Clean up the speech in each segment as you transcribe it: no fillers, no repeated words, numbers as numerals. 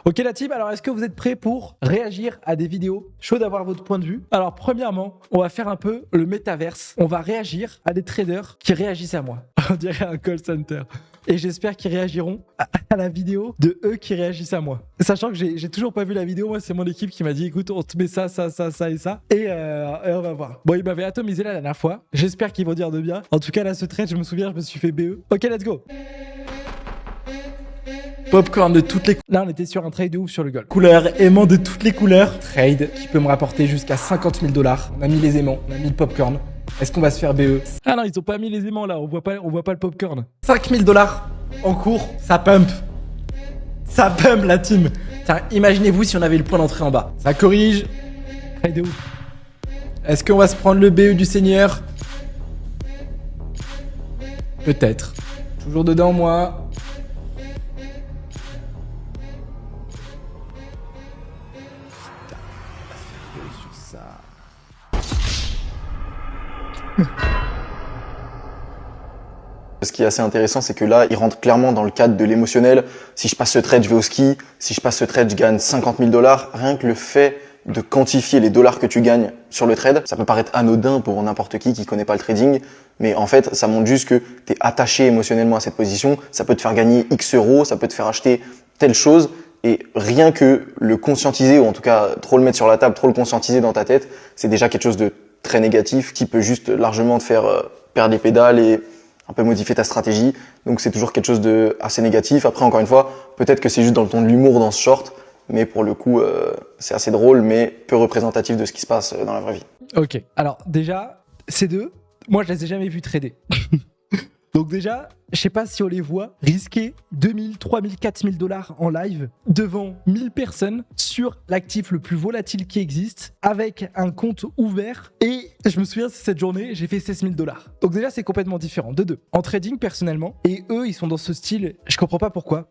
Ok la team, alors est-ce que vous êtes prêts pour réagir à des vidéos? Chaud d'avoir votre point de vue. Alors premièrement, on va faire un peu le métaverse. On va réagir à des traders qui réagissent à moi. On dirait un call center. Et j'espère qu'ils réagiront à la vidéo de eux qui réagissent à moi. Sachant que j'ai toujours pas vu la vidéo, moi c'est mon équipe qui m'a dit écoute on te met ça et ça. Et on va voir. Bon, ils m'avaient atomisé la dernière fois. J'espère qu'ils vont dire de bien. En tout cas là ce trade, je me souviens, je me suis fait BE. Ok, let's go. Popcorn de toutes les couleurs. Là, on était sur un trade de ouf sur le gold. Couleurs, aimants de toutes les couleurs. Trade qui peut me rapporter jusqu'à 50 000 $. On a mis les aimants, on a mis le popcorn. Est-ce qu'on va se faire BE? Ah non, ils ont pas mis les aimants là, on voit pas le popcorn. 5 000 $ en cours, ça pump. Ça pump la team. Tiens, imaginez-vous si on avait le point d'entrée en bas. Ça corrige. Trade de ouf. Est-ce qu'on va se prendre le BE du seigneur? Peut-être. Toujours dedans, moi. Ce qui est assez intéressant, c'est que là, il rentre clairement dans le cadre de l'émotionnel. Si je passe ce trade, je vais au ski. Si je passe ce trade, je gagne 50 000 $. Rien que le fait de quantifier les dollars que tu gagnes sur le trade, ça peut paraître anodin pour n'importe qui connaît pas le trading. Mais en fait, ça montre juste que tu es attaché émotionnellement à cette position. Ça peut te faire gagner X euros, ça peut te faire acheter telle chose. Et rien que le conscientiser, ou en tout cas trop le mettre sur la table, trop le conscientiser dans ta tête, c'est déjà quelque chose de très négatif qui peut juste largement te faire perdre des pédales et un peu modifier ta stratégie. Donc c'est toujours quelque chose de assez négatif. Après, encore une fois, peut-être que c'est juste dans le ton de l'humour dans ce short, mais pour le coup, c'est assez drôle, mais peu représentatif de ce qui se passe dans la vraie vie. Ok, alors déjà, ces deux, moi je les ai jamais vus trader. Donc déjà, je sais pas si on les voit risquer 2000, 3000, 4000 $ en live devant 1000 personnes sur l'actif le plus volatile qui existe avec un compte ouvert. Et je me souviens, cette journée, j'ai fait 16 000 $. Donc déjà, c'est complètement différent. De deux. En trading, personnellement, et eux, ils sont dans ce style, je comprends pas pourquoi.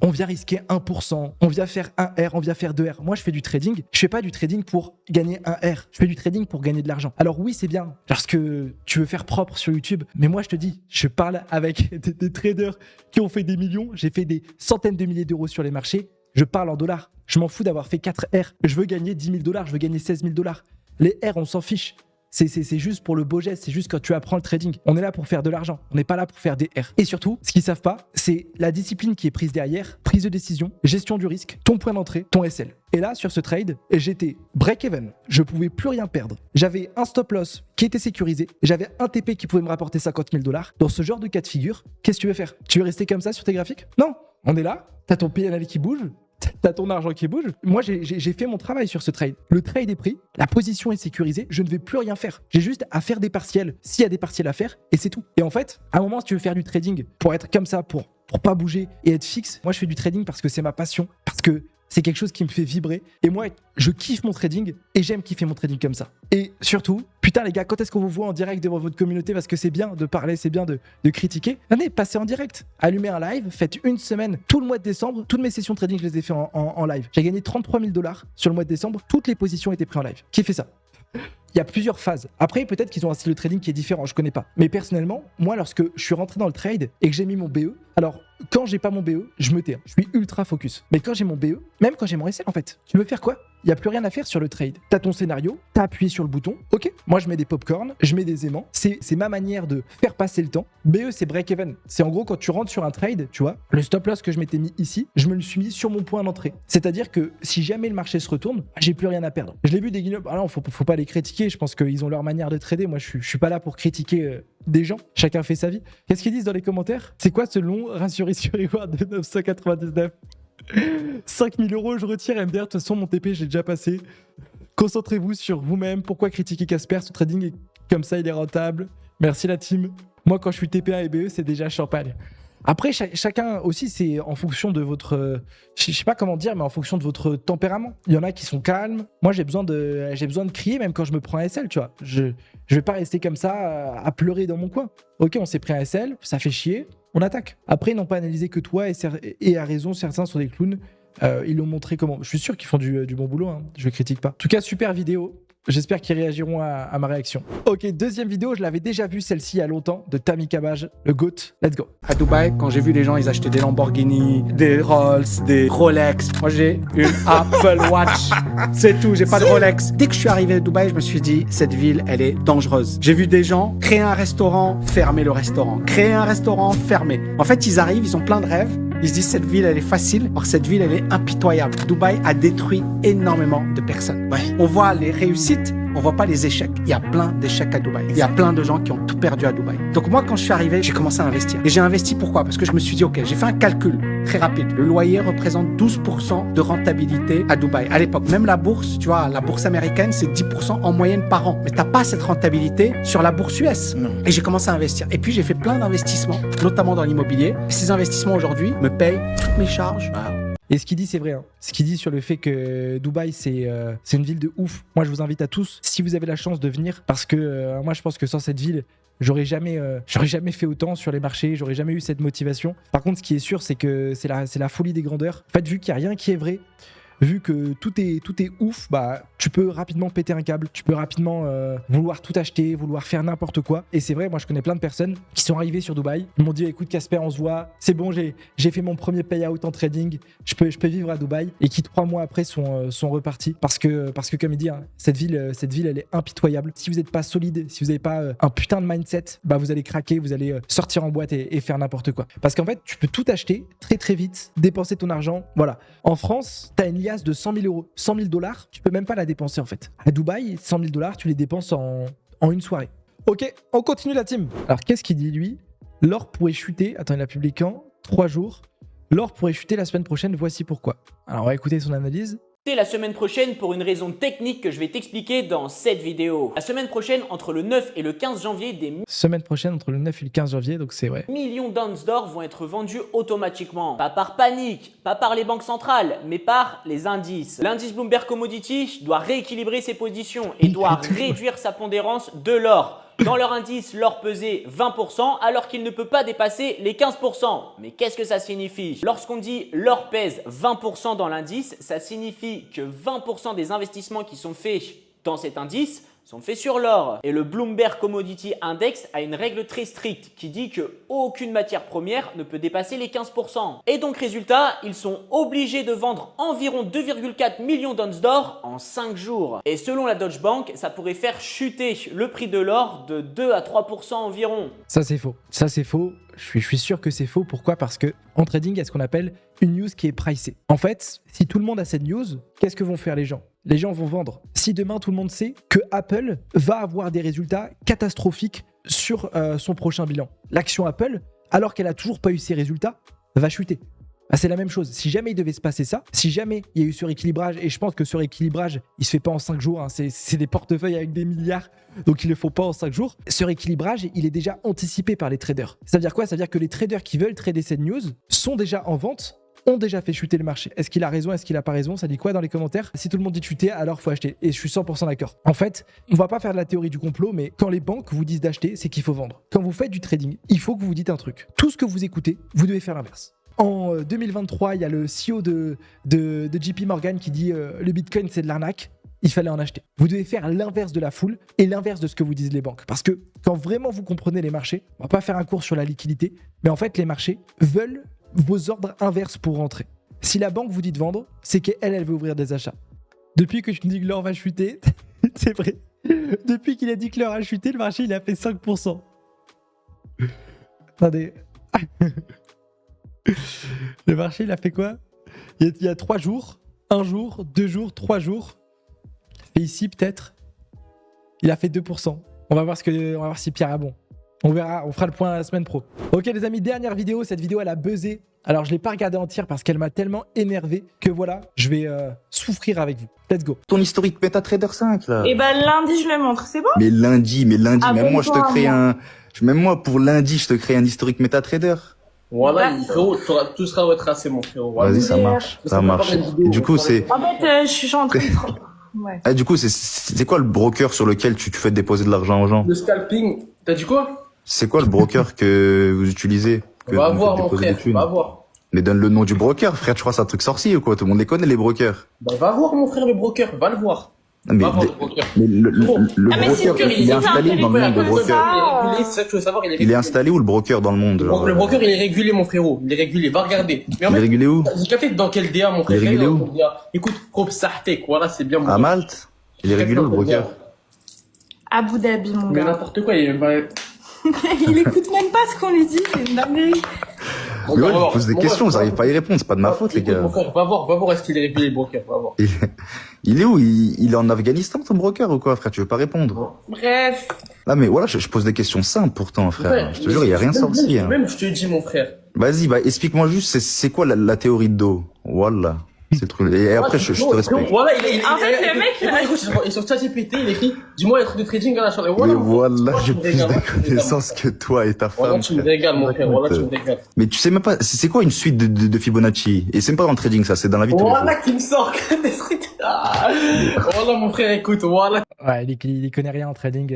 On vient risquer 1%, on vient faire 1 R, on vient faire 2 R. Moi, je fais du trading. Je fais pas du trading pour gagner 1 R. Je fais du trading pour gagner de l'argent. Alors oui, c'est bien parce que tu veux faire propre sur YouTube. Mais moi, je te dis, je parle avec des traders qui ont fait des millions. J'ai fait des centaines de milliers d'euros sur les marchés. Je parle en dollars. Je m'en fous d'avoir fait 4 R. Je veux gagner 10 000 $. Je veux gagner 16 000 $. Les R, on s'en fiche. C'est juste pour le beau geste. C'est juste quand tu apprends le trading. On est là pour faire de l'argent. On n'est pas là pour faire des R. Et surtout, ce qu'ils savent pas, c'est la discipline qui est prise derrière. Prise de décision, gestion du risque, ton point d'entrée, ton SL. Et là, sur ce trade, j'étais break-even. Je pouvais plus rien perdre. J'avais un stop loss qui était sécurisé. J'avais un TP qui pouvait me rapporter 50 000 $. Dans ce genre de cas de figure, qu'est-ce que tu veux faire? Tu veux rester comme ça sur tes graphiques? Non. On est là. T'as ton PNL qui bouge. T'as ton argent qui bouge. Moi, j'ai fait mon travail sur ce trade. Le trade est pris, la position est sécurisée, je ne vais plus rien faire. J'ai juste à faire des partiels, s'il y a des partiels à faire, et c'est tout. Et en fait, à un moment, si tu veux faire du trading pour être comme ça, pour pas bouger et être fixe, moi, je fais du trading parce que c'est ma passion, parce que c'est quelque chose qui me fait vibrer. Et moi, je kiffe mon trading et j'aime kiffer mon trading comme ça. Et surtout, putain les gars, quand est-ce qu'on vous voit en direct devant votre communauté? Parce que c'est bien de parler, c'est bien de critiquer. Venez, passez en direct. Allumez un live, faites une semaine. Tout le mois de décembre, toutes mes sessions trading, je les ai fait en live. J'ai gagné 33 000 $ sur le mois de décembre. Toutes les positions étaient prises en live. Qui fait ça? Il y a plusieurs phases. Après, peut-être qu'ils ont un style de trading qui est différent, je connais pas. Mais personnellement, moi, lorsque je suis rentré dans le trade et que j'ai mis mon BE, alors quand j'ai pas mon BE, je me tais. Je suis ultra focus. Mais quand j'ai mon BE, même quand j'ai mon SL en fait, tu veux faire quoi? Il n'y a plus rien à faire sur le trade. T'as ton scénario, t'as appuyé sur le bouton, ok. Moi, je mets des popcorn, je mets des aimants. C'est ma manière de faire passer le temps. BE, c'est break-even. C'est en gros quand tu rentres sur un trade, tu vois, le stop loss que je m'étais mis ici, je me le suis mis sur mon point d'entrée. C'est-à-dire que si jamais le marché se retourne, j'ai plus rien à perdre. Je l'ai vu des guignols. Alors, faut pas les critiquer. Je pense qu'ils ont leur manière de trader. Moi, je suis pas là pour critiquer des gens. Chacun fait sa vie. Qu'est-ce qu'ils disent dans les commentaires? C'est quoi ce long ratio risk-reward de 999? 5 000 €, je retire MDR. De toute façon, mon TP, j'ai déjà passé. Concentrez-vous sur vous-même. Pourquoi critiquer Casper? Ce trading est comme ça, il est rentable. Merci la team. Moi, quand je suis TPA et BE, c'est déjà champagne. Après, chacun aussi, c'est en fonction de votre... je sais pas comment dire, mais en fonction de votre tempérament. Il y en a qui sont calmes. Moi, j'ai besoin de crier même quand je me prends un SL, tu vois. Je vais pas rester comme ça à pleurer dans mon coin. Ok, on s'est pris un SL, ça fait chier, on attaque. Après, ils n'ont pas analysé que toi et à raison, certains sont des clowns. Ils l'ont montré comment. Je suis sûr qu'ils font du bon boulot, hein. Je critique pas. En tout cas, super vidéo. J'espère qu'ils réagiront à ma réaction. Ok, deuxième vidéo, je l'avais déjà vue celle-ci il y a longtemps, de Tammy Kabaj, le GOAT. Let's go. À Dubaï, quand j'ai vu les gens, ils achetaient des Lamborghini, des Rolls, des Rolex. Moi, j'ai une Apple Watch. C'est tout, j'ai pas de Rolex. Dès que je suis arrivé à Dubaï, je me suis dit, cette ville, elle est dangereuse. J'ai vu des gens créer un restaurant, fermer le restaurant. Créer un restaurant, fermer. En fait, ils arrivent, ils ont plein de rêves. Ils se disent, cette ville, elle est facile. Or, cette ville, elle est impitoyable. Dubaï a détruit énormément de personnes. Ouais. On voit les réussites, on voit pas les échecs. Il y a plein d'échecs à Dubaï. Il y a plein de gens qui ont tout perdu à Dubaï. Donc moi, quand je suis arrivé, j'ai commencé à investir. Et j'ai investi pourquoi? Parce que je me suis dit, ok, j'ai fait un calcul très rapide. Le loyer représente 12% de rentabilité à Dubaï. À l'époque, même la bourse, tu vois, la bourse américaine, c'est 10% en moyenne par an. Mais t'as pas cette rentabilité sur la bourse US. Non. Et j'ai commencé à investir. Et puis, j'ai fait plein d'investissements, notamment dans l'immobilier. Et ces investissements aujourd'hui me payent toutes mes charges. Et ce qu'il dit, c'est vrai. Hein. Ce qu'il dit sur le fait que Dubaï, c'est une ville de ouf. Moi, je vous invite à tous, si vous avez la chance de venir, parce que moi, je pense que sans cette ville, j'aurais jamais fait autant sur les marchés, j'aurais jamais eu cette motivation. Par contre, ce qui est sûr, c'est que c'est la folie des grandeurs. En fait, vu qu'il n'y a rien qui est vrai, vu que tout est ouf, bah tu peux rapidement péter un câble, tu peux rapidement vouloir tout acheter, vouloir faire n'importe quoi. Et c'est vrai, moi je connais plein de personnes qui sont arrivées sur Dubaï, ils m'ont dit écoute Casper, on se voit, c'est bon, j'ai fait mon premier payout en trading, je peux vivre à Dubaï, et qui 3 mois après sont repartis parce que comme il dit, hein, cette ville elle est impitoyable. Si vous n'êtes pas solide, si vous n'avez pas un putain de mindset, bah vous allez craquer, vous allez sortir en boîte et faire n'importe quoi. Parce qu'en fait, tu peux tout acheter très très vite, dépenser ton argent. Voilà. En France, t'as une liasse de 100 000 euros, 100 000 $, tu peux même pas la dépenser en fait. À Dubaï, 100 000 $, tu les dépenses en une soirée. Ok, on continue la team. Alors qu'est-ce qu'il dit lui? L'or pourrait chuter, attends, il a publié quand? 3 jours. L'or pourrait chuter la semaine prochaine, voici pourquoi. Alors on va écouter son analyse. La semaine prochaine pour une raison technique que je vais t'expliquer dans cette vidéo. La semaine prochaine, entre le 9 et le 15 janvier, des semaine prochaine entre le 9 et le 15 janvier, donc c'est vrai. millions d'ounces d'or vont être vendus automatiquement. Pas par panique, pas par les banques centrales, mais par les indices. L'indice Bloomberg Commodity doit rééquilibrer ses positions et doit réduire sa pondérance de l'or. Dans leur indice, l'or pesait 20% alors qu'il ne peut pas dépasser les 15%. Mais qu'est-ce que ça signifie? Lorsqu'on dit l'or pèse 20% dans l'indice, ça signifie que 20% des investissements qui sont faits dans cet indice sont faits sur l'or. Et le Bloomberg Commodity Index a une règle très stricte qui dit qu'aucune matière première ne peut dépasser les 15%. Et donc résultat, ils sont obligés de vendre environ 2,4 millions d'onces d'or en 5 jours. Et selon la Deutsche Bank, ça pourrait faire chuter le prix de l'or de 2 à 3% environ. Ça c'est faux. Ça c'est faux. Je suis sûr que c'est faux. Pourquoi? Parce que en trading, il y a ce qu'on appelle une news qui est pricée. En fait, si tout le monde a cette news, qu'est-ce que vont faire les gens? Les gens vont vendre. Si demain tout le monde sait que Apple va avoir des résultats catastrophiques sur son prochain bilan, l'action Apple, alors qu'elle a toujours pas eu ses résultats, va chuter. Ah, c'est la même chose. Si jamais il devait se passer ça, si jamais il y a eu ce rééquilibrage, et je pense que ce rééquilibrage, il se fait pas en 5 jours, hein, c'est des portefeuilles avec des milliards, donc il le faut pas en 5 jours. Ce rééquilibrage, il est déjà anticipé par les traders. Ça veut dire quoi? Ça veut dire que les traders qui veulent trader cette news sont déjà en vente, ont déjà fait chuter le marché. Est-ce qu'il a raison? Est-ce qu'il a pas raison? Ça dit quoi dans les commentaires? Si tout le monde dit chuter, alors faut acheter. Et je suis 100% d'accord. En fait, on va pas faire de la théorie du complot, mais quand les banques vous disent d'acheter, c'est qu'il faut vendre. Quand vous faites du trading, il faut que vous vous dites un truc. Tout ce que vous écoutez, vous devez faire l'inverse. En 2023, il y a le CEO de JP Morgan qui dit le Bitcoin c'est de l'arnaque. Il fallait en acheter. Vous devez faire l'inverse de la foule et l'inverse de ce que vous disent les banques. Parce que quand vraiment vous comprenez les marchés, on va pas faire un cours sur la liquidité, mais en fait les marchés veulent vos ordres inverses pour rentrer. Si la banque vous dit de vendre, c'est qu'elle veut ouvrir des achats. Depuis que tu dis que l'or va chuter, c'est vrai. Depuis qu'il a dit que l'or a chuté, le marché il a fait 5%. Attendez. Le marché il a fait quoi? Il y a 3 jours, 1 jour, 2 jours, 3 jours. Et ici peut-être, il a fait 2%. On va voir si Pierre a bon. On verra, on fera le point la semaine pro. Ok les amis, dernière vidéo. Cette vidéo elle a buzzé. Alors je l'ai pas regardée entière parce qu'elle m'a tellement énervé que voilà, je vais souffrir avec vous. Let's go. Ton historique MetaTrader 5 là. Et ben lundi je le montre, c'est bon? Mais lundi, même moi je te crée Abonne-toi à même moi pour lundi je te crée un historique MetaTrader. Voilà, frérot, tout sera retracé, mon frérot. Voilà. Vas-y, ça marche, ça marche. Et du coup c'est. En fait, je suis en train de... Ouais. Ah, du coup c'est quoi le broker sur lequel tu fais déposer de l'argent aux gens? Le scalping, t'as dit quoi? C'est quoi le broker que vous utilisez? Va voir, mon frère, va voir. Mais donne le nom du broker, frère, tu crois que c'est un truc sorcier ou quoi? Tout le monde les connaît, les brokers. Bah, va voir, mon frère, le broker, va le voir. Mais, Va voir le broker. mais le Ah, mais si broker, tu il est installé dans le monde, le broker. Il est régulé, c'est ça que tu veux savoir, il est Il est régulé. installé où le broker dans le monde? genre, Le broker, il est régulé, mon frérot. Il est régulé, va regarder. Mais en Il est fait, régulé où? j'ai capté dans quel DA, mon frère. Il est régulé où? Dans quel DA. Écoute, Probe Sahtek, voilà, c'est bien mon À gars. Malte? Il est régulé où le broker? Abu Dhabi, mon Mais gars. n'importe quoi, il va... Il écoute même pas ce qu'on lui dit, c'est une dinguerie. Mais ouais, je pose des questions, vous n'arrivez pas à y répondre, c'est pas de ma faute, les Écoute, gars. mon frère, va voir est-ce qu'il est régulé, le broker, va voir. Il est où? Il est en Afghanistan, ton broker, ou quoi, frère? Tu veux pas répondre? Bref. Ah, mais voilà, je pose des questions simples pourtant, frère. Ouais, Je te jure, il y a rien sorti. Hein. Même, je te dis, mon frère. Vas-y, bah, explique-moi juste, c'est quoi la théorie de dos? Voilà. C'est le truc. Et après, je te respecte. Voilà, En fait, le mec, écoute, il est sur ChatGPT, il écrit, dis-moi un truc de trading à la chambre. Mais voilà, Moi, j'ai tu me plus régales, de connaissances que toi et ta Voilà, femme. tu me frère. régales, mon frère. Voilà, tu me régales. Mais tu sais même pas, c'est quoi une suite de Fibonacci? Et c'est même pas dans le trading, ça, c'est dans la vie de tous les jours. Voilà qui me sort que des trucs. Ah. Voilà, mon frère, écoute, voilà. Ouais, il y connaît rien en trading.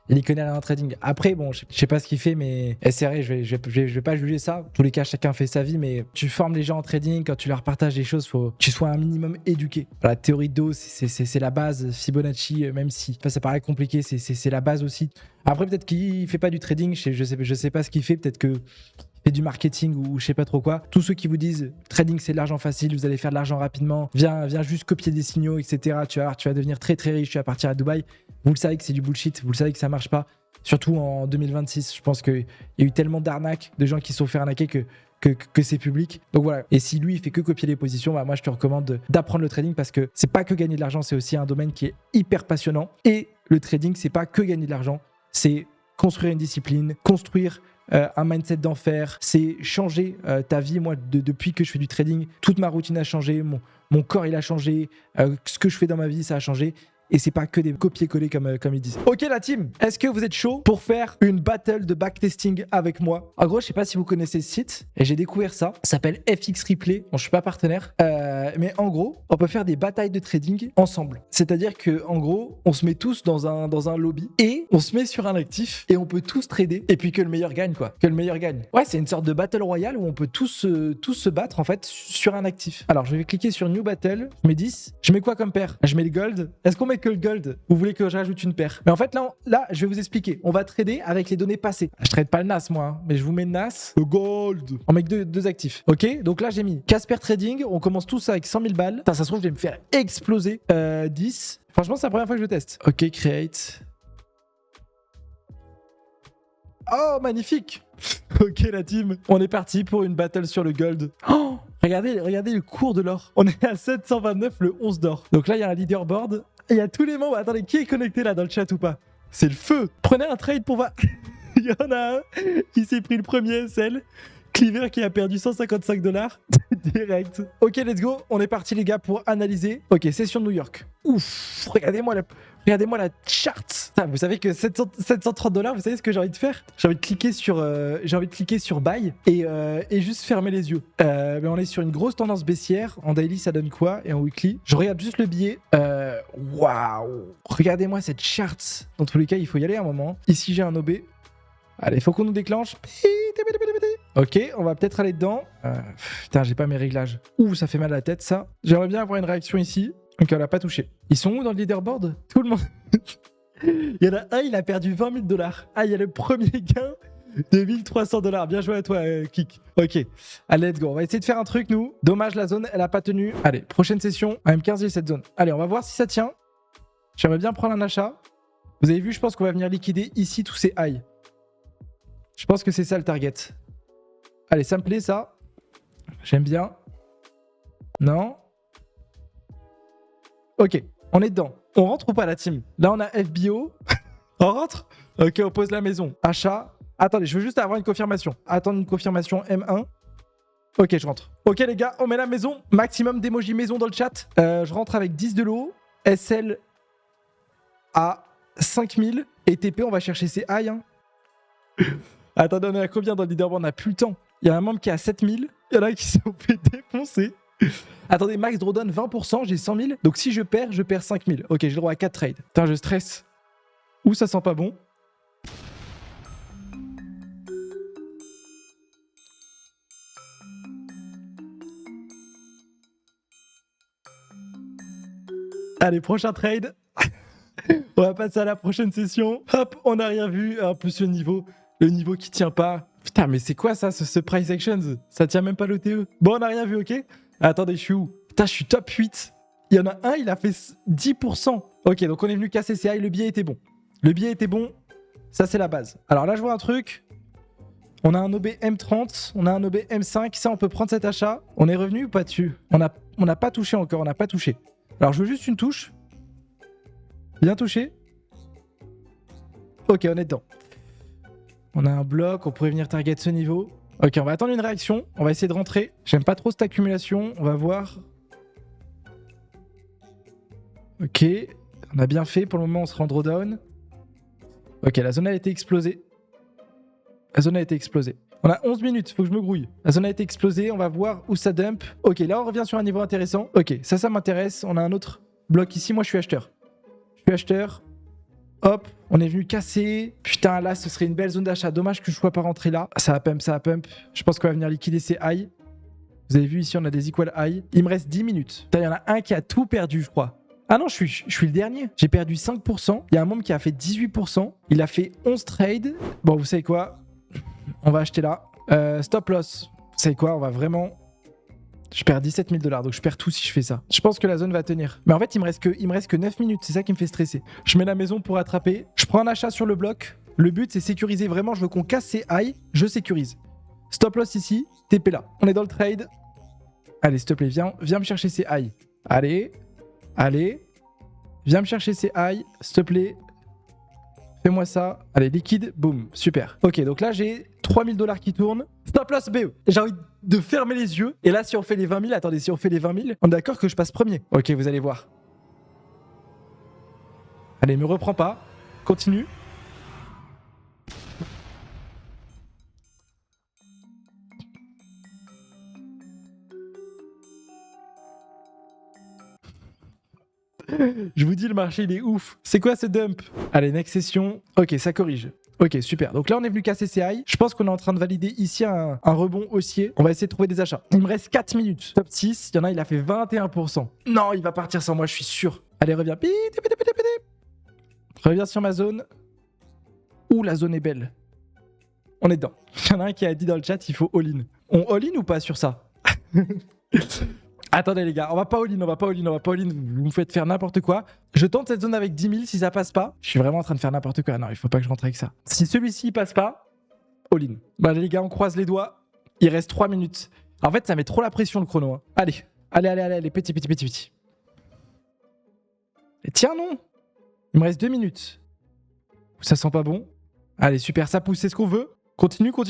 Il y connaît rien en trading. Après, bon, je sais pas ce qu'il fait, mais SRE, je vais pas juger ça. En tous les cas, chacun fait sa vie, mais tu formes les gens en trading, quand tu leur partages des choses, faut que tu sois un minimum éduqué. La théorie de dos, c'est la base. Fibonacci, même si ça paraît compliqué, c'est la base aussi. Après, peut-être qu'il fait pas du trading, je sais pas ce qu'il fait, peut-être que fait du marketing ou je sais pas trop quoi. Tous ceux qui vous disent trading c'est de l'argent facile, vous allez faire de l'argent rapidement, viens juste copier des signaux, etc. Tu vas devenir très très riche, tu vas partir à Dubaï. Vous le savez que c'est du bullshit, vous le savez que ça marche pas. Surtout en 2026, je pense qu'il y a eu tellement d'arnaques, de gens qui se sont fait arnaquer que c'est public. Donc voilà. Et si lui il fait que copier les positions, bah moi je te recommande d'apprendre le trading parce que c'est pas que gagner de l'argent, c'est aussi un domaine qui est hyper passionnant. Et le trading, c'est pas que gagner de l'argent, c'est construire une discipline, construire un mindset d'enfer, c'est changer ta vie. Moi, depuis que je fais du trading, toute ma routine a changé, mon corps il a changé, ce que je fais dans ma vie ça a changé. Et c'est pas que des copier-coller comme ils disent. Ok la team, est-ce que vous êtes chaud pour faire une battle de backtesting avec moi? En gros, je sais pas si vous connaissez ce site, et j'ai découvert ça. Ça s'appelle FX Replay. Bon, je suis pas partenaire, mais en gros, on peut faire des batailles de trading ensemble. C'est-à-dire que en gros, on se met tous dans un lobby et on se met sur un actif et on peut tous trader. Et puis que le meilleur gagne quoi. Que le meilleur gagne. Ouais, c'est une sorte de battle royale où on peut tous se battre en fait sur un actif. Alors, je vais cliquer sur New Battle. Je mets 10. Je mets quoi comme paire? Je mets le gold. Est-ce qu'on met que le gold? Vous voulez que je rajoute une paire? Mais en fait là je vais vous expliquer. On va trader avec les données passées. Je trade pas le NAS moi, hein, mais je vous mets le NAS, le gold. On met que deux actifs. Ok, donc là j'ai mis Casper Trading. On commence tous avec 100 000 balles. Putain, ça se trouve je vais me faire exploser 10. Franchement c'est la première fois que je teste. Ok, create. Oh magnifique. Ok la team, on est parti pour une battle sur le gold. Oh, regardez le cours de l'or. On est à 729 le 11 d'or. Donc là il y a un leaderboard. Et il y a tous les membres. Attendez, qui est connecté là dans le chat ou pas? C'est le feu. Prenez un trade pour voir. Il y en a un qui s'est pris le premier SL. Cleaver qui a perdu 155 dollars direct. Ok, let's go. On est parti les gars pour analyser. Ok, session de New York. Ouf, regardez-moi la charte. Putain, vous savez que 730 dollars, vous savez ce que j'ai envie de faire? J'ai envie de cliquer sur buy et juste fermer les yeux. Mais on est sur une grosse tendance baissière. En daily, ça donne quoi? Et en weekly, je regarde juste le billet. Waouh, regardez-moi cette charte. Dans tous les cas, il faut y aller un moment. Ici, j'ai un OB. Allez, faut qu'on nous déclenche. Ok, on va peut-être aller dedans. Putain, j'ai pas mes réglages. Ouh, ça fait mal à la tête, ça. J'aimerais bien avoir une réaction ici. Ok, on l'a pas touché. Ils sont où dans le leaderboard? Tout le monde. Il y en a un, il a perdu 20 000 dollars. Ah, il y a le premier gain de 1300 dollars. Bien joué à toi, Kik. Ok, allez, let's go. On va essayer de faire un truc, nous. Dommage, la zone, elle a pas tenu. Allez, prochaine session. AM15, j'ai cette zone. Allez, on va voir si ça tient. J'aimerais bien prendre un achat. Vous avez vu, je pense qu'on va venir liquider ici tous ces highs. Je pense que c'est ça le target. Allez, ça me plaît, ça. J'aime bien. Non. Ok, on est dedans. On rentre ou pas, la team? Là, on a FBO. On rentre? Ok, on pose la maison. Achat. Attendez, je veux juste avoir une confirmation. Attendre une confirmation M1. Ok, je rentre. Ok, les gars, on met la maison. Maximum d'emoji maison dans le chat. Je rentre avec 10 de l'eau. SL à 5000. Et TP, on va chercher ces highs. Hein. Attendez, on est à combien dans le leaderboard? On n'a plus le temps. Il y a un membre qui est à 7000. Il y en a qui se sont fait défoncer. Attendez, max drawdown 20%, j'ai 100 000. Donc si je perds 5000. Ok, j'ai le droit à 4 trades. Putain, je stresse. Ouh, ça sent pas bon. Allez, prochain trade. On va passer à la prochaine session. Hop, on n'a rien vu. En plus, le niveau qui tient pas. Putain, mais c'est quoi ça, ce price actions? Ça tient même pas l'OTE. Bon, on n'a rien vu, ok? Attendez, je suis où? Putain, je suis top 8. Il y en a un, il a fait 10%. Ok, donc on est venu casser ces high. Le billet était bon. Le billet était bon. Ça, c'est la base. Alors là, je vois un truc. On a un OB M30. On a un OB M5. Ça, on peut prendre cet achat. On est revenu ou pas dessus? On n'a pas touché encore. On n'a pas touché. Alors, je veux juste une touche. Bien touché. Ok, on est dedans. On a un bloc, on pourrait venir target ce niveau. Ok, on va attendre une réaction. On va essayer de rentrer. J'aime pas trop cette accumulation. On va voir. Ok, on a bien fait. Pour le moment, on se rend drawdown. Ok, la zone a été explosée. La zone a été explosée. On a 11 minutes, faut que je me grouille. La zone a été explosée, on va voir où ça dump. Ok, là, on revient sur un niveau intéressant. Ok, ça m'intéresse. On a un autre bloc ici. Moi, je suis acheteur. Je suis acheteur. Hop, on est venu casser. Putain, là, ce serait une belle zone d'achat. Dommage que je ne sois pas rentré là. Ça va pump, ça va pump. Je pense qu'on va venir liquider ces high. Vous avez vu ici, on a des equal high. Il me reste 10 minutes. Putain, il y en a un qui a tout perdu, je crois. Ah non, je suis le dernier. J'ai perdu 5%. Il y a un membre qui a fait 18%. Il a fait 11 trades. Bon, vous savez quoi? On va acheter là. Stop loss. Vous savez quoi? On va vraiment... Je perds 17 000 $, donc je perds tout si je fais ça. Je pense que la zone va tenir. Mais en fait, il me reste que 9 minutes. C'est ça qui me fait stresser. Je mets la maison pour attraper. Je prends un achat sur le bloc. Le but, c'est sécuriser vraiment. Je veux qu'on casse ces highs. Je sécurise. Stop loss ici. TP là. On est dans le trade. Allez, s'il te plaît, viens me chercher ces highs. Allez. Viens me chercher ces highs. S'il te plaît. Fais-moi ça. Allez, liquide. Boum. Super. Ok, donc là, j'ai 3 000 $ qui tournent. Stop loss BE. J'ai envie de fermer les yeux. Et là, si on fait les 20 000, attendez, si on fait les 20 000, on est d'accord que je passe premier. Ok, vous allez voir. Allez, me reprends pas. Continue. Je vous dis, le marché, il est ouf. C'est quoi ce dump? Allez, next session. Ok, ça corrige. Ok, super. Donc là, on est venu casser ces highs. Je pense qu'on est en train de valider ici un rebond haussier. On va essayer de trouver des achats. Il me reste 4 minutes. Top 6. Il y en a, il a fait 21%. Non, il va partir sans moi, je suis sûr. Allez, reviens. Reviens sur ma zone. Ouh, la zone est belle. On est dedans. Il y en a un qui a dit dans le chat, il faut all-in. On all-in ou pas sur ça? Attendez les gars, on va pas all-in. Vous me faites faire n'importe quoi. Je tente cette zone avec 10 000, si ça passe pas, je suis vraiment en train de faire n'importe quoi. Non, il faut pas que je rentre avec ça. Si celui-ci passe pas, all-in. Bah les gars, on croise les doigts. Il reste 3 minutes. En fait, ça met trop la pression le chrono. Hein. Allez, petit. Et tiens, non. Il me reste 2 minutes. Ça sent pas bon. Allez, super, ça pousse, c'est ce qu'on veut. Continue. Vous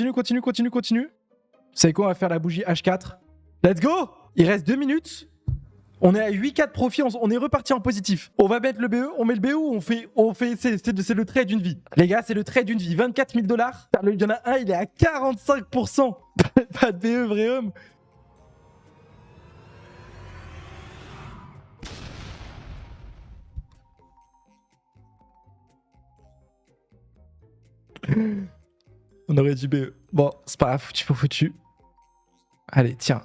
savez quoi, on va faire la bougie H4. Let's go! Il reste 2 minutes. On est à 8-4 profit. On est reparti en positif. On va mettre le BE. On met le BE ou on fait c'est le trade d'une vie. Les gars, c'est le trade d'une vie. 24 000 $. Il y en a un, il est à 45%. Pas de BE, vrai homme. On aurait dû BE. Bon, c'est pas grave, foutu. Allez, tiens.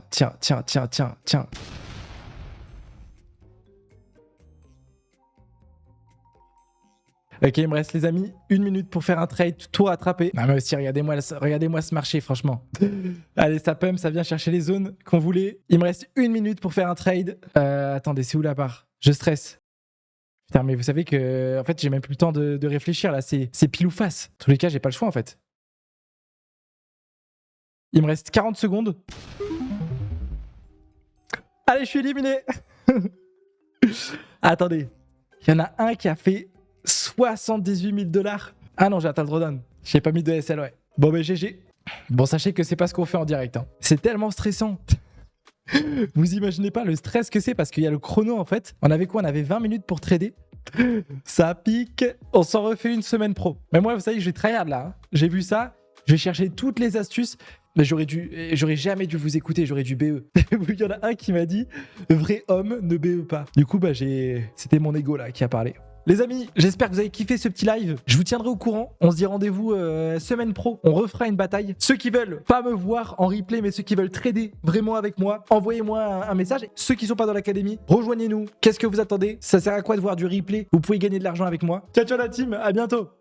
Ok, il me reste les amis 1 minute pour faire un trade, tout rattraper. Non mais aussi, regardez-moi ce marché, franchement. Allez, ça pump, ça vient chercher les zones qu'on voulait. Il me reste 1 minute pour faire un trade. Attendez, c'est où la barre? Je stresse. Putain, mais vous savez que, en fait, j'ai même plus le temps de réfléchir là. C'est pile ou face. En tous les cas, j'ai pas le choix en fait. Il me reste 40 secondes. Allez, je suis éliminé. Attendez. Il y en a un qui a fait 78 000 $. Ah non, j'ai atteint le drawdown. J'ai pas mis de SL, ouais. Bon, ben GG. Bon, sachez que c'est pas ce qu'on fait en direct. Hein. C'est tellement stressant. Vous imaginez pas le stress que c'est parce qu'il y a le chrono en fait. On avait quoi? On avait 20 minutes pour trader. Ça pique. On s'en refait une semaine pro. Mais moi, vous savez, je vais tryhard là. Hein. J'ai vu ça. Je vais chercher toutes les astuces. Mais j'aurais jamais dû vous écouter, j'aurais dû BE. Il y en a un qui m'a dit, vrai homme ne BE pas. Du coup, bah c'était mon ego là qui a parlé. Les amis, j'espère que vous avez kiffé ce petit live. Je vous tiendrai au courant. On se dit rendez-vous semaine pro. On refera une bataille. Ceux qui veulent pas me voir en replay, mais ceux qui veulent trader vraiment avec moi, envoyez-moi un message. Ceux qui sont pas dans l'académie, rejoignez-nous. Qu'est-ce que vous attendez? Ça sert à quoi de voir du replay? Vous pouvez gagner de l'argent avec moi. Ciao, ciao la team. À bientôt.